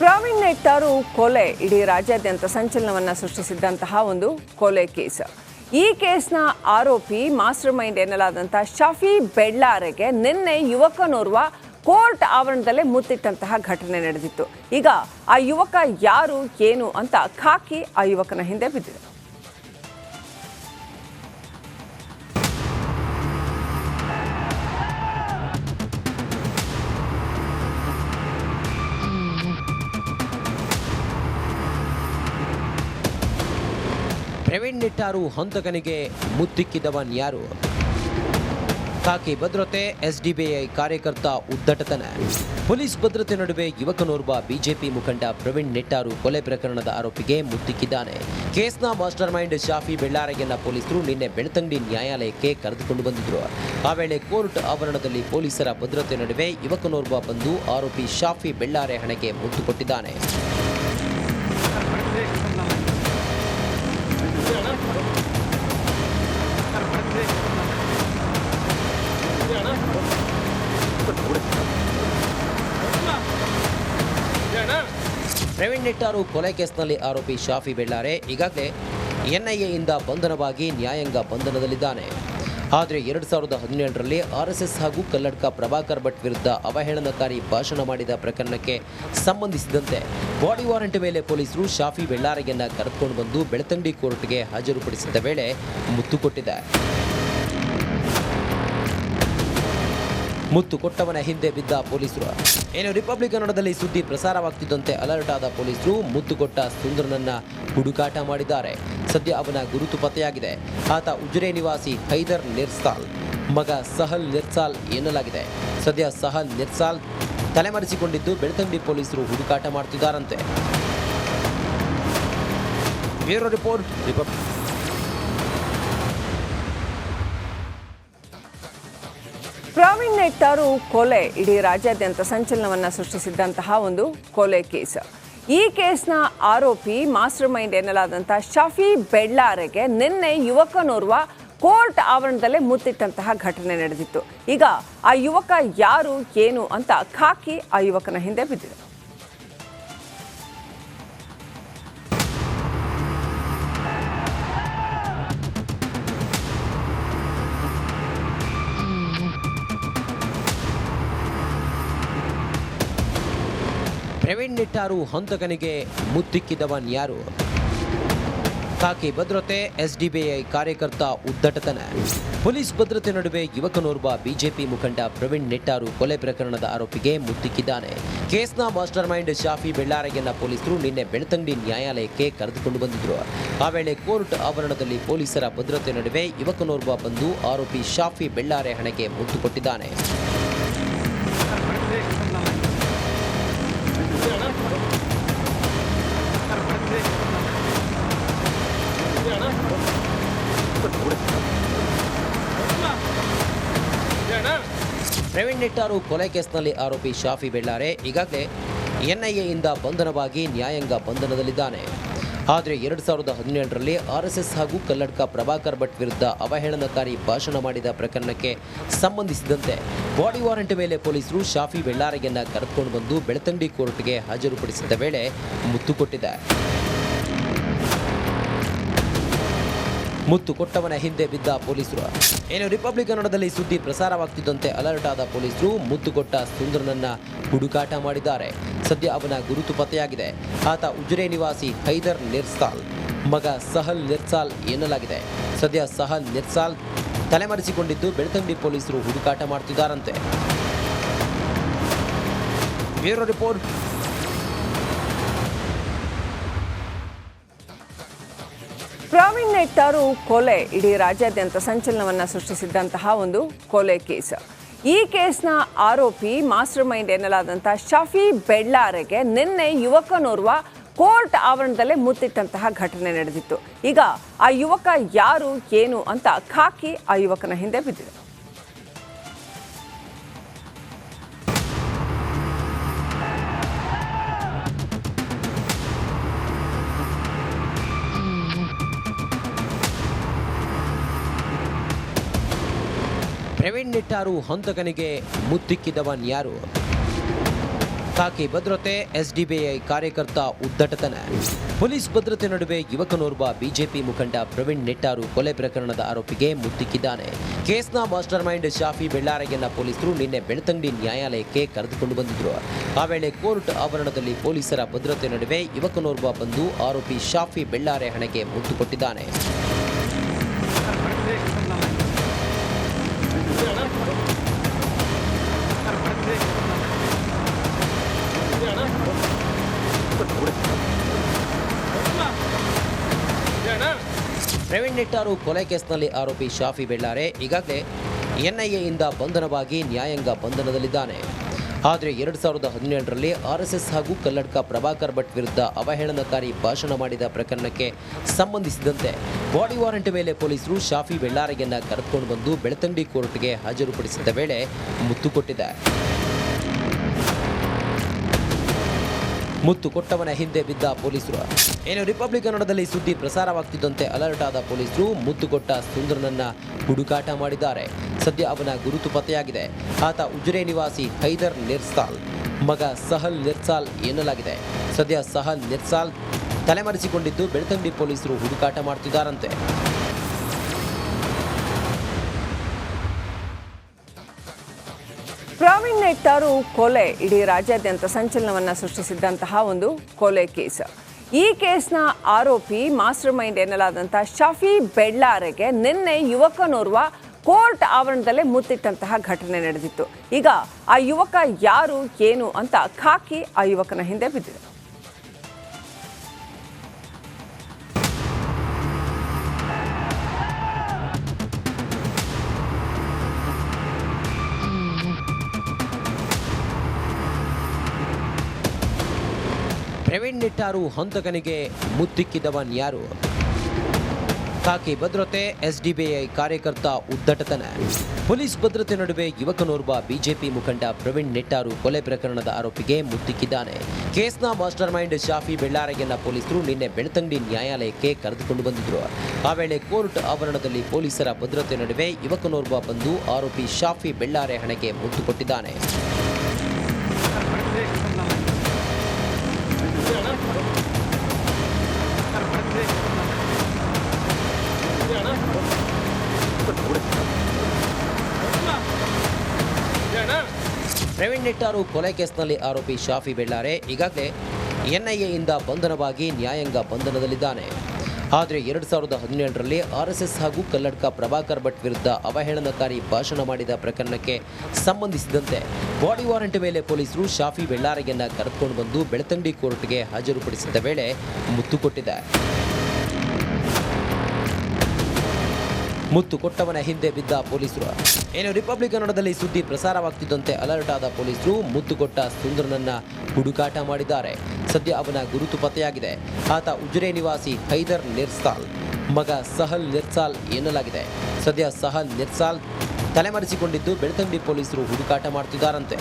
ಪ್ರವೀಣ್ ನೆಟ್ಟಾರು ಕೊಲೆ ಇಡೀ ರಾಜ್ಯಾದ್ಯಂತ ಸಂಚಲನವನ್ನು ಸೃಷ್ಟಿಸಿದ್ದಂತಹ ಒಂದು ಕೊಲೆ ಕೇಸ್. ಈ ಕೇಸ್ನ ಆರೋಪಿ ಮಾಸ್ಟರ್ ಮೈಂಡ್ ಎನ್ನಲಾದಂಥ ಶಫಿ ಬೆಳ್ಳಾರೆಗೆ ನಿನ್ನೆ ಯುವಕನೋರ್ವ ಕೋರ್ಟ್ ಆವರಣದಲ್ಲೇ ಮುತ್ತಿಟ್ಟಂತಹ ಘಟನೆ ನಡೆದಿತ್ತು. ಈಗ ಆ ಯುವಕ ಯಾರು ಏನು ಅಂತ ಖಾಕಿ ಆ ಯುವಕನ ಹಿಂದೆ ಬಿದ್ದಿದೆ. ಪ್ರವೀಣ್ ನೆಟ್ಟಾರು ಹಂತಕನಿಗೆ ಮುತ್ತಿಕ್ಕಿದವನ್ ಯಾರು? ಖಾಕಿ ಭದ್ರತೆ, ಎಸ್ಡಿಬಿಐ ಕಾರ್ಯಕರ್ತ ಉದ್ದಟತನ. ಪೊಲೀಸ್ ಭದ್ರತೆ ನಡುವೆ ಯುವಕನೋರ್ವ ಬಿಜೆಪಿ ಮುಖಂಡ ಪ್ರವೀಣ್ ನೆಟ್ಟಾರು ಕೊಲೆ ಪ್ರಕರಣದ ಆರೋಪಿಗೆ ಮುತ್ತಿಕ್ಕಿದ್ದಾನೆ. ಕೇಸ್ನ ಮಾಸ್ಟರ್ ಮೈಂಡ್ ಶಾಫಿ ಬೆಳ್ಳಾರೆಯನ್ನ ಪೊಲೀಸರು ನಿನ್ನೆ ಬೆಳ್ತಂಗಡಿ ನ್ಯಾಯಾಲಯಕ್ಕೆ ಕರೆದುಕೊಂಡು ಬಂದಿದ್ರು. ಆ ವೇಳೆ ಕೋರ್ಟ್ ಆವರಣದಲ್ಲಿ ಪೊಲೀಸರ ಭದ್ರತೆ ನಡುವೆ ಯುವಕನೋರ್ವ ಬಂದು ಆರೋಪಿ ಶಾಫಿ ಬೆಳ್ಳಾರೆ ಹಣೆಗೆ ಮುತ್ತು ಕೊಟ್ಟಿದ್ದಾನೆ. ಪ್ರವೀಣ್ ನೆಟ್ಟಾರು ಕೊಲೆ ಕೇಸ್ನಲ್ಲಿ ಆರೋಪಿ ಶಾಫಿ ಬೆಳ್ಳಾರೆ ಈಗಾಗಲೇ ಎನ್ಐಎಯಿಂದ ಬಂಧನವಾಗಿ ನ್ಯಾಯಾಂಗ ಬಂಧನದಲ್ಲಿದ್ದಾನೆ. ಆದರೆ 2017ರಲ್ಲಿ RSS ಹಾಗೂ ಕಲ್ಲಡ್ಕ ಪ್ರಭಾಕರ್ ಭಟ್ ವಿರುದ್ಧ ಅವಹೇಳನಕಾರಿ ಭಾಷಣ ಮಾಡಿದ ಪ್ರಕರಣಕ್ಕೆ ಸಂಬಂಧಿಸಿದಂತೆ ಬಾಡಿ ವಾರೆಂಟ್ ಮೇಲೆ ಪೊಲೀಸರು ಶಾಫಿ ಬೆಳ್ಳಾರೆಯನ್ನ ಕರೆದುಕೊಂಡು ಬಂದು ಬೆಳ್ತಂಗಡಿ ಕೋರ್ಟ್ಗೆ ಹಾಜರುಪಡಿಸಿದ ವೇಳೆ ಮುತ್ತು ಕೊಟ್ಟಿದೆ. ಮುತ್ತು ಕೊಟ್ಟವನ ಹಿಂದೆ ಬಿದ್ದ ಪೊಲೀಸರು. ರಿಪಬ್ಲಿಕ್ ಕನ್ನಡದಲ್ಲಿ ಸುದ್ದಿ ಪ್ರಸಾರವಾಗ್ತಿದ್ದಂತೆ ಅಲರ್ಟ್ ಆದ ಪೊಲೀಸರು ಮುತ್ತು ಕೊಟ್ಟ ಸುಂದರನನ್ನ ಹುಡುಕಾಟ ಮಾಡಿದ್ದಾರೆ. ಸದ್ಯ ಅವನ ಗುರುತು ಪತ್ತೆಯಾಗಿದೆ. ಆತ ಉಜಿರೆ ನಿವಾಸಿ ಹೈದರ್ ನಿರ್ಸಾಲ್ ಮಗ ಸಹಲ್ ನಿರ್ಸಾಲ್ ಎನ್ನಲಾಗಿದೆ. ಸದ್ಯ ಸಹಲ್ ನಿರ್ಸಾಲ್ ತಲೆಮರೆಸಿಕೊಂಡಿದ್ದು ಬೆಳ್ತಂಗಡಿ ಪೊಲೀಸರು ಹುಡುಕಾಟ ಮಾಡ್ತಿದ್ದಾರಂತೆ. Bureau report, republic. Praveen Nettaru ಕೊಲೆ ಇಡೀ ರಾಜ್ಯಾದ್ಯಂತ ಸಂಚಲನವನ್ನು ಸೃಷ್ಟಿಸಿದ್ದಂತಹ ಒಂದು ಕೊಲೆ ಕೇಸ್. ಈ ಕೇಸ್ನ ಆರೋಪಿ ಮಾಸ್ಟರ್ ಮೈಂಡ್ ಎನ್ನಲಾದಂಥ ಶಫಿ ಬೆಳ್ಳಾರೆಗೆ ನಿನ್ನೆ ಯುವಕನೋರ್ವ ಕೋರ್ಟ್ ಆವರಣದಲ್ಲೇ ಮುತ್ತಿಟ್ಟಂತಹ ಘಟನೆ ನಡೆದಿತ್ತು. ಈಗ ಆ ಯುವಕ ಯಾರು ಏನು ಅಂತ ಖಾಕಿ ಆ ಯುವಕನ ಹಿಂದೆ ಬಿದ್ದಿದೆ. ಪ್ರವೀಣ್ ನೆಟ್ಟಾರು ಹಂತಕನಿಗೆ ಮುತ್ತಿಕ್ಕಿದವನ್ ಯಾರು? ಖಾಕಿ ಭದ್ರತೆ, ಎಸ್ಡಿಬಿಐ ಕಾರ್ಯಕರ್ತ ಉದ್ದಟತನ. ಪೊಲೀಸ್ ಭದ್ರತೆ ನಡುವೆ ಯುವಕನೋರ್ವ ಬಿಜೆಪಿ ಮುಖಂಡ ಪ್ರವೀಣ್ ನೆಟ್ಟಾರು ಕೊಲೆ ಪ್ರಕರಣದ ಆರೋಪಿಗೆ ಮುತ್ತಿಕ್ಕಿದ್ದಾನೆ. ಕೇಸ್ನ ಮಾಸ್ಟರ್ ಮೈಂಡ್ ಶಾಫಿ ಬೆಳ್ಳಾರೆಯನ್ನ ಪೊಲೀಸರು ನಿನ್ನೆ ಬೆಳ್ತಂಗಡಿ ನ್ಯಾಯಾಲಯಕ್ಕೆ ಕರೆದುಕೊಂಡು ಬಂದಿದ್ರು. ಆ ವೇಳೆ ಕೋರ್ಟ್ ಆವರಣದಲ್ಲಿ ಪೊಲೀಸರ ಭದ್ರತೆ ನಡುವೆ ಯುವಕನೋರ್ವ ಬಂದು ಆರೋಪಿ ಶಾಫಿ ಬೆಳ್ಳಾರೆ ಹಣೆಗೆ ಮುತ್ತು ಕೊಟ್ಟಿದ್ದಾನೆ. ಪ್ರವೀಣ್ ನೆಟ್ಟಾರು ಕೊಲೆ ಕೇಸ್ನಲ್ಲಿ ಆರೋಪಿ ಶಾಫಿ ಬೆಳ್ಳಾರೆ ಈಗಾಗಲೇ ಎನ್ಐಎಯಿಂದ ಬಂಧನವಾಗಿ ನ್ಯಾಯಾಂಗ ಬಂಧನದಲ್ಲಿದ್ದಾನೆ. ಆದರೆ 2017ರಲ್ಲಿ RSS ಹಾಗೂ ಕಲ್ಲಡ್ಕ ಪ್ರಭಾಕರ್ ಭಟ್ ವಿರುದ್ಧ ಅವಹೇಳನಕಾರಿ ಭಾಷಣ ಮಾಡಿದ ಪ್ರಕರಣಕ್ಕೆ ಸಂಬಂಧಿಸಿದಂತೆ ಬಾಡಿ ವಾರೆಂಟ್ ಮೇಲೆ ಪೊಲೀಸರು ಶಾಫಿ ಬೆಳ್ಳಾರೆಯನ್ನ ಕರೆದುಕೊಂಡು ಬಂದು ಬೆಳ್ತಂಗಡಿ ಕೋರ್ಟ್ಗೆ ಹಾಜರುಪಡಿಸಿದ ವೇಳೆ ಮುತ್ತು ಕೊಟ್ಟಿದೆ. ಮುತ್ತು ಕೊಟ್ಟವನ ಹಿಂದೆ ಬಿದ್ದ ಪೊಲೀಸರು. ರಿಪಬ್ಲಿಕ್ ಕನ್ನಡದಲ್ಲಿ ಸುದ್ದಿ ಪ್ರಸಾರವಾಗ್ತಿದ್ದಂತೆ ಅಲರ್ಟ್ ಆದ ಪೊಲೀಸರು ಮುತ್ತು ಕೊಟ್ಟ ಸುಂದರನನ್ನ ಹುಡುಕಾಟ ಮಾಡಿದ್ದಾರೆ. ಸದ್ಯ ಅವನ ಗುರುತು ಪತ್ತೆಯಾಗಿದೆ. ಆತ ಉಜಿರೆ ನಿವಾಸಿ ಹೈದರ್ ನಿರ್ಸಾಲ್ ಮಗ ಸಹಲ್ ನಿರ್ಸಾಲ್ ಎನ್ನಲಾಗಿದೆ. ಸದ್ಯ ಸಹಲ್ ನಿರ್ಸಾಲ್ ತಲೆಮರೆಸಿಕೊಂಡಿದ್ದು ಬೆಳ್ತಂಗಡಿ ಪೊಲೀಸರು ಹುಡುಕಾಟ ಮಾಡ್ತಿದ್ದಾರಂತೆ. Bureau report. ಪ್ರವೀಣ್ ನೆಟ್ಟಾರು ಕೊಲೆ ಇಡೀ ರಾಜ್ಯಾದ್ಯಂತ ಸಂಚಲನವನ್ನು ಸೃಷ್ಟಿಸಿದ್ದಂತಹ ಒಂದು ಕೊಲೆ ಕೇಸ್. ಈ ಕೇಸ್ನ ಆರೋಪಿ ಮಾಸ್ಟರ್ ಮೈಂಡ್ ಎನ್ನಲಾದಂಥ ಶಫಿ ಬೆಳ್ಳಾರೆಗೆ ನಿನ್ನೆ ಯುವಕನೋರ್ವ ಕೋರ್ಟ್ ಆವರಣದಲ್ಲೇ ಮುತ್ತಿಟ್ಟಂತಹ ಘಟನೆ ನಡೆದಿತ್ತು. ಈಗ ಆ ಯುವಕ ಯಾರು ಏನು ಅಂತ ಖಾಕಿ ಆ ಯುವಕನ ಹಿಂದೆ ಬಿದ್ದಿದೆ. ಪ್ರವೀಣ್ ನೆಟ್ಟಾರು ಹಂತಕನಿಗೆ ಮುತ್ತಿಕ್ಕಿದವನ್ ಯಾರು? ಖಾಕಿ ಭದ್ರತೆ, ಎಸ್ಡಿಬಿಐ ಕಾರ್ಯಕರ್ತ ಉದ್ದಟತನ. ಪೊಲೀಸ್ ಭದ್ರತೆ ನಡುವೆ ಯುವಕನೋರ್ವ ಬಿಜೆಪಿ ಮುಖಂಡ ಪ್ರವೀಣ್ ನೆಟ್ಟಾರು ಕೊಲೆ ಪ್ರಕರಣದ ಆರೋಪಿಗೆ ಮುತ್ತಿಕ್ಕಿದ್ದಾನೆ. ಕೇಸ್ನ ಮಾಸ್ಟರ್ ಮೈಂಡ್ ಶಾಫಿ ಬೆಳ್ಳಾರೆಯನ್ನ ಪೊಲೀಸರು ನಿನ್ನೆ ಬೆಳ್ತಂಗಡಿ ನ್ಯಾಯಾಲಯಕ್ಕೆ ಕರೆದುಕೊಂಡು ಬಂದಿದ್ರು. ಆ ವೇಳೆ ಕೋರ್ಟ್ ಆವರಣದಲ್ಲಿ ಪೊಲೀಸರ ಭದ್ರತೆ ನಡುವೆ ಯುವಕನೋರ್ವ ಬಂದು ಆರೋಪಿ ಶಾಫಿ ಬೆಳ್ಳಾರೆ ಹಣೆಗೆ ಮುತ್ತು ಕೊಟ್ಟಿದ್ದಾನೆ. ಪ್ರವೀಣ್ ನೆಟ್ಟಾರು ಕೊಲೆ ಕೇಸ್ನಲ್ಲಿ ಆರೋಪಿ ಶಾಫಿ ಬೆಳ್ಳಾರೆ ಈಗಾಗಲೇ ಎನ್ಐಎಯಿಂದ ಬಂಧನವಾಗಿ ನ್ಯಾಯಾಂಗ ಬಂಧನದಲ್ಲಿದ್ದಾನೆ. ಆದರೆ 2017ರಲ್ಲಿ ಆರ್ಎಸ್ಎಸ್ ಹಾಗೂ ಕಲ್ಲಡ್ಕ ಪ್ರಭಾಕರ್ ಭಟ್ ವಿರುದ್ಧ ಅವಹೇಳನಕಾರಿ ಭಾಷಣ ಮಾಡಿದ ಪ್ರಕರಣಕ್ಕೆ ಸಂಬಂಧಿಸಿದಂತೆ ಬಾಡಿ ವಾರೆಂಟ್ ಮೇಲೆ ಪೊಲೀಸರು ಶಾಫಿ ಬೆಳ್ಳಾರೆಯನ್ನ ಕರೆದುಕೊಂಡು ಬಂದು ಬೆಳ್ತಂಗಡಿ ಕೋರ್ಟ್ಗೆ ಹಾಜರುಪಡಿಸಿದ್ದ ವೇಳೆ ಮುತ್ತು ಕೊಟ್ಟಿದೆ. ಮುತ್ತು ಕೊಟ್ಟವನ ಹಿಂದೆ ಬಿದ್ದ ಪೊಲೀಸರು. ಏನು ರಿಪಬ್ಲಿಕ್ ಕನ್ನಡದಲ್ಲಿ ಸುದ್ದಿ ಪ್ರಸಾರವಾಗ್ತಿದ್ದಂತೆ ಅಲರ್ಟ್ ಆದ ಪೊಲೀಸರು ಮುತ್ತು ಕೊಟ್ಟ ಸುಂದರನನ್ನ ಹುಡುಕಾಟ ಮಾಡಿದ್ದಾರೆ. ಸದ್ಯ ಅವನ ಗುರುತು ಪತ್ತೆಯಾಗಿದೆ. ಆತ ಉಜಿರೆ ನಿವಾಸಿ ಹೈದರ್ ನಿರ್ಸಾಲ್ ಮಗ ಸಹಲ್ ನಿರ್ಸಾಲ್ ಎನ್ನಲಾಗಿದೆ. ಸದ್ಯ ಸಹಲ್ ನಿರ್ಸಾಲ್ ತಲೆಮರೆಸಿಕೊಂಡಿದ್ದು ಬೆಳ್ತಂಗಡಿ ಪೊಲೀಸರು ಹುಡುಕಾಟ ಮಾಡ್ತಿದ್ದಾರಂತೆ. ಪ್ರವೀಣ್ ನೆಟ್ಟಾರು ಕೊಲೆ ಇಡೀ ರಾಜ್ಯಾದ್ಯಂತ ಸಂಚಲನವನ್ನು ಸೃಷ್ಟಿಸಿದ್ದಂತಹ ಒಂದು ಕೊಲೆ ಕೇಸ್. ಈ ಕೇಸ್ನ ಆರೋಪಿ ಮಾಸ್ಟರ್ ಮೈಂಡ್ ಎನ್ನಲಾದಂಥ ಶಾಫಿ ಬೆಳ್ಳಾರೆಗೆ ನಿನ್ನೆ ಯುವಕನೋರ್ವ ಕೋರ್ಟ್ ಆವರಣದಲ್ಲೇ ಮುತ್ತಿಟ್ಟಂತಹ ಘಟನೆ ನಡೆದಿತ್ತು. ಈಗ ಆ ಯುವಕ ಯಾರು ಏನು ಅಂತ ಖಾಕಿ ಆ ಯುವಕನ ಹಿಂದೆ ಬಿದ್ದಿದೆ. ಪ್ರವೀಣ್ ನೆಟ್ಟಾರು ಹಂತಕನಿಗೆ ಮುತ್ತಿಕ್ಕಿದವನ್ಯಾರು? ಖಾಕಿ ಭದ್ರತೆ, ಎಸ್ಡಿಬಿಐ ಕಾರ್ಯಕರ್ತ ಉದ್ದಟತನ. ಪೊಲೀಸ್ ಭದ್ರತೆ ನಡುವೆ ಯುವಕನೋರ್ವ ಬಿಜೆಪಿ ಮುಖಂಡ ಪ್ರವೀಣ್ ನೆಟ್ಟಾರು ಕೊಲೆ ಪ್ರಕರಣದ ಆರೋಪಿಗೆ ಮುತ್ತಿಕ್ಕಿದ್ದಾನೆ. ಕೇಸ್ನ ಮಾಸ್ಟರ್ ಮೈಂಡ್ ಶಾಫಿ ಬೆಳ್ಳಾರೆಯನ್ನ ಪೊಲೀಸರು ನಿನ್ನೆ ಬೆಳ್ತಂಗಡಿ ನ್ಯಾಯಾಲಯಕ್ಕೆ ಕರೆದುಕೊಂಡು ಬಂದಿದ್ರು. ಆ ವೇಳೆ ಕೋರ್ಟ್ ಆವರಣದಲ್ಲಿ ಪೊಲೀಸರ ಭದ್ರತೆ ನಡುವೆ ಯುವಕನೋರ್ವ ಬಂದು ಆರೋಪಿ ಶಾಫಿ ಬೆಳ್ಳಾರೆ ಹಣೆಗೆ ಮುತ್ತು ಕೊಟ್ಟಿದ್ದಾನೆ. ಪ್ರವೀಣ್ ನೆಟ್ಟಾರು ಕೊಲೆ ಕೇಸ್ನಲ್ಲಿ ಆರೋಪಿ ಶಾಫಿ ಬೆಳ್ಳಾರೆ ಈಗಾಗಲೇ ಎನ್ಐಎಯಿಂದ ಬಂಧನವಾಗಿ ನ್ಯಾಯಾಂಗ ಬಂಧನದಲ್ಲಿದ್ದಾನೆ. ಆದರೆ 2017ರಲ್ಲಿ ಆರ್ಎಸ್ಎಸ್ ಹಾಗೂ ಕಲ್ಲಡ್ಕ ಪ್ರಭಾಕರ್ ಭಟ್ ವಿರುದ್ಧ ಅವಹೇಳನಕಾರಿ ಭಾಷಣ ಮಾಡಿದ ಪ್ರಕರಣಕ್ಕೆ ಸಂಬಂಧಿಸಿದಂತೆ ಬಾಡಿ ವಾರೆಂಟ್ ಮೇಲೆ ಪೊಲೀಸರು ಶಾಫಿ ಬೆಳ್ಳಾರೆಯನ್ನ ಕರೆದುಕೊಂಡು ಬಂದು ಬೆಳ್ತಂಗಡಿ ಕೋರ್ಟ್ಗೆ ಹಾಜರುಪಡಿಸಿದ್ದ ವೇಳೆ ಮುತ್ತು ಕೊಟ್ಟಿದೆ. ಮುತ್ತು ಕೊಟ್ಟವನ ಹಿಂದೆ ಬಿದ್ದ ಪೊಲೀಸರು. ಏನು ರಿಪಬ್ಲಿಕ್ ಕನ್ನಡದಲ್ಲಿ ಸುದ್ದಿ ಪ್ರಸಾರವಾಗ್ತಿದ್ದಂತೆ ಅಲರ್ಟ್ ಆದ ಪೊಲೀಸರು ಮುತ್ತು ಕೊಟ್ಟ ಸುಂದರನನ್ನ ಹುಡುಕಾಟ ಮಾಡಿದ್ದಾರೆ. ಸದ್ಯ ಅವನ ಗುರುತು ಪತ್ತೆಯಾಗಿದೆ. ಆತ ಉಜಿರೆ ನಿವಾಸಿ ಹೈದರ್ ನಿರ್ಸಾಲ್ ಮಗ ಸಹಲ್ ನಿರ್ಸಾಲ್ ಎನ್ನಲಾಗಿದೆ. ಸದ್ಯ ಸಹಲ್ ನಿರ್ಸಾಲ್ ತಲೆಮರೆಸಿಕೊಂಡಿದ್ದು ಬೆಳ್ತಂಗಡಿ ಪೊಲೀಸರು ಹುಡುಕಾಟ ಮಾಡ್ತಿದ್ದಾರಂತೆ.